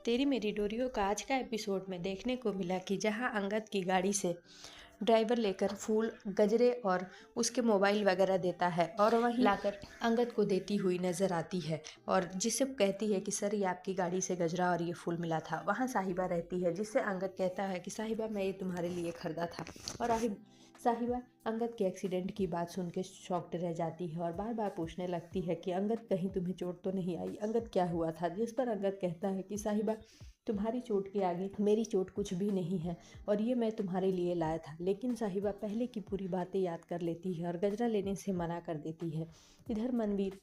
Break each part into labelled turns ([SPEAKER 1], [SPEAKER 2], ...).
[SPEAKER 1] तेरी मेरी डोरियो का आज का एपिसोड में देखने को मिला कि जहां अंगद की गाड़ी से ड्राइवर लेकर फूल, गजरे और उसके मोबाइल वगैरह देता है और वहीं लाकर अंगद को देती हुई नजर आती है और जिससे कहती है कि सर ये आपकी गाड़ी से गजरा और ये फूल मिला था। वहां साहिबा रहती है जिससे अंगद कहता है कि साहिबा मैं ये तुम्हारे लिए खरीदा था। और साहिबा अंगद के एक्सीडेंट की बात सुन के शॉक्ड रह जाती है और बार बार पूछने लगती है कि अंगद कहीं तुम्हें चोट तो नहीं आई, अंगद क्या हुआ था। जिस पर अंगद कहता है कि साहिबा तुम्हारी चोट के आगे मेरी चोट कुछ भी नहीं है और ये मैं तुम्हारे लिए लाया था। लेकिन साहिबा पहले की पूरी बातें याद कर लेती है और गजरा लेने से मना कर देती है। इधर मनवीर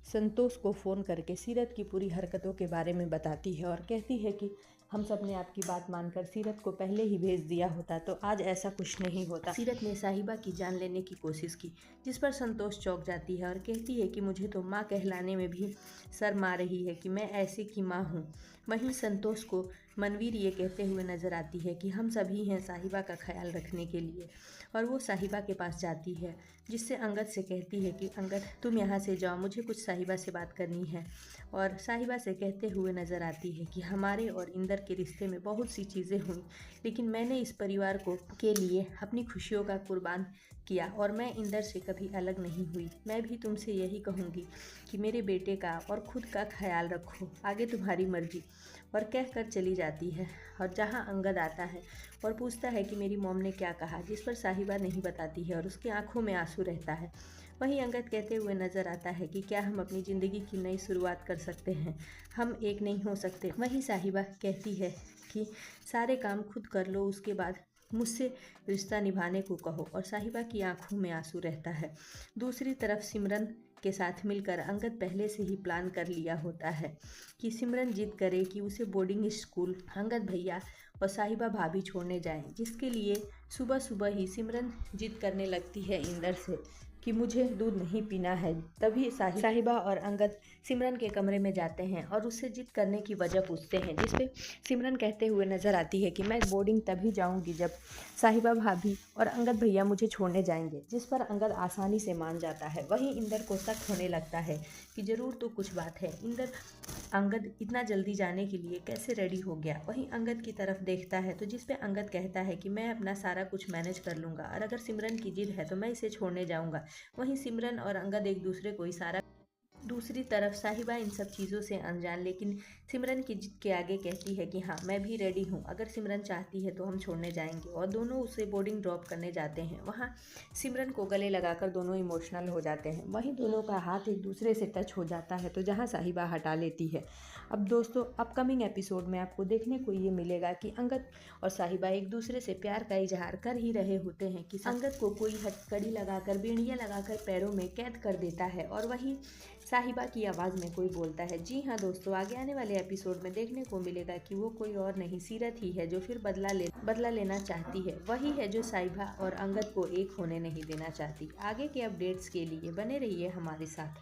[SPEAKER 1] संतोष को फ़ोन करके सीरत की पूरी हरकतों के बारे में बताती है और कहती है कि हम सब ने आपकी बात मानकर सीरत को पहले ही भेज दिया होता तो आज ऐसा कुछ नहीं होता। सीरत ने साहिबा की जान लेने की कोशिश की, जिस पर संतोष चौंक जाती है और कहती है कि मुझे तो माँ कहलाने में भी शर्म आ रही है कि मैं ऐसे की माँ हूँ। वहीं संतोष को मनवीर ये कहते हुए नजर आती है कि हम सभी हैं साहिबा का ख्याल रखने के लिए, और वो साहिबा के पास जाती है जिससे अंगद से कहती है कि अंगद तुम यहाँ से जाओ, मुझे कुछ साहिबा से बात करनी है। और साहिबा से कहते हुए नजर आती है कि हमारे और इंदर के रिश्ते में बहुत सी चीज़ें हुई, लेकिन मैंने इस परिवार को के लिए अपनी खुशियों का कुर्बान किया और मैं इंदर से कभी अलग नहीं हुई। मैं भी तुमसे यही कहूँगी कि मेरे बेटे का और खुद का ख्याल रखो, आगे तुम्हारी मर्जी। और कहकर चली जाती है और जहाँ अंगद आता है और पूछता है कि मेरी मॉम ने क्या कहा, जिस पर साहिबा नहीं बताती है और उसकी आंखों में आंसू रहता है। वहीं अंगद कहते हुए नजर आता है कि क्या हम अपनी ज़िंदगी की नई शुरुआत कर सकते हैं, हम एक नहीं हो सकते। वहीं साहिबा कहती है कि सारे काम खुद कर लो, उसके बाद मुझसे रिश्ता निभाने को कहो, और साहिबा की आंखों में आंसू रहता है। दूसरी तरफ सिमरन के साथ मिलकर अंगद पहले से ही प्लान कर लिया होता है कि सिमरन जिद करे कि उसे बोर्डिंग स्कूल अंगद भैया और साहिबा भाभी छोड़ने जाएं, जिसके लिए सुबह सुबह ही सिमरन जिद करने लगती है इंदर से कि मुझे दूध नहीं पीना है। तभी साहिबा और अंगद सिमरन के कमरे में जाते हैं और उससे जिद करने की वजह पूछते हैं, जिसपे सिमरन कहते हुए नजर आती है कि मैं बोर्डिंग तभी जाऊंगी जब साहिबा भाभी और अंगद भैया मुझे छोड़ने जाएंगे, जिस पर अंगद आसानी से मान जाता है। वहीं इंदर को शक होने लगता है कि जरूर तो कुछ बात है, अंगद इतना जल्दी जाने के लिए कैसे रेडी हो गया। वहीं अंगद की तरफ देखता है तो जिस पे अंगद कहता है कि मैं अपना सारा कुछ मैनेज कर लूँगा और अगर सिमरन की जिद है तो मैं इसे छोड़ने जाऊँगा। वहीं सिमरन और अंगद एक दूसरे को इशारा। दूसरी तरफ साहिबा इन सब चीज़ों से अनजान लेकिन सिमरन की जिद के आगे कहती है कि हाँ मैं भी रेडी हूँ, अगर सिमरन चाहती है तो हम छोड़ने जाएंगे, और दोनों उसे बोर्डिंग ड्रॉप करने जाते हैं। वहाँ सिमरन को गले लगाकर दोनों इमोशनल हो जाते हैं। वहीं दोनों का हाथ एक दूसरे से टच हो जाता है तो जहाँ साहिबा हटा लेती है। अब दोस्तों अपकमिंग एपिसोड में आपको देखने को ये मिलेगा कि अंगद और साहिबा एक दूसरे से प्यार का इजहार कर ही रहे होते हैं कि अंगद को कोई हथकड़ी लगाकर बेड़ियाँ लगाकर पैरों में कैद कर देता है और वहीं साहिबा की आवाज़ में कोई बोलता है। जी हाँ दोस्तों, आगे आने वाले एपिसोड में देखने को मिलेगा कि वो कोई और नहीं सीरत ही है जो फिर बदला लेना चाहती है। वही है जो साहिबा और अंगद को एक होने नहीं देना चाहती। आगे के अपडेट्स के लिए बने रहिए हमारे साथ।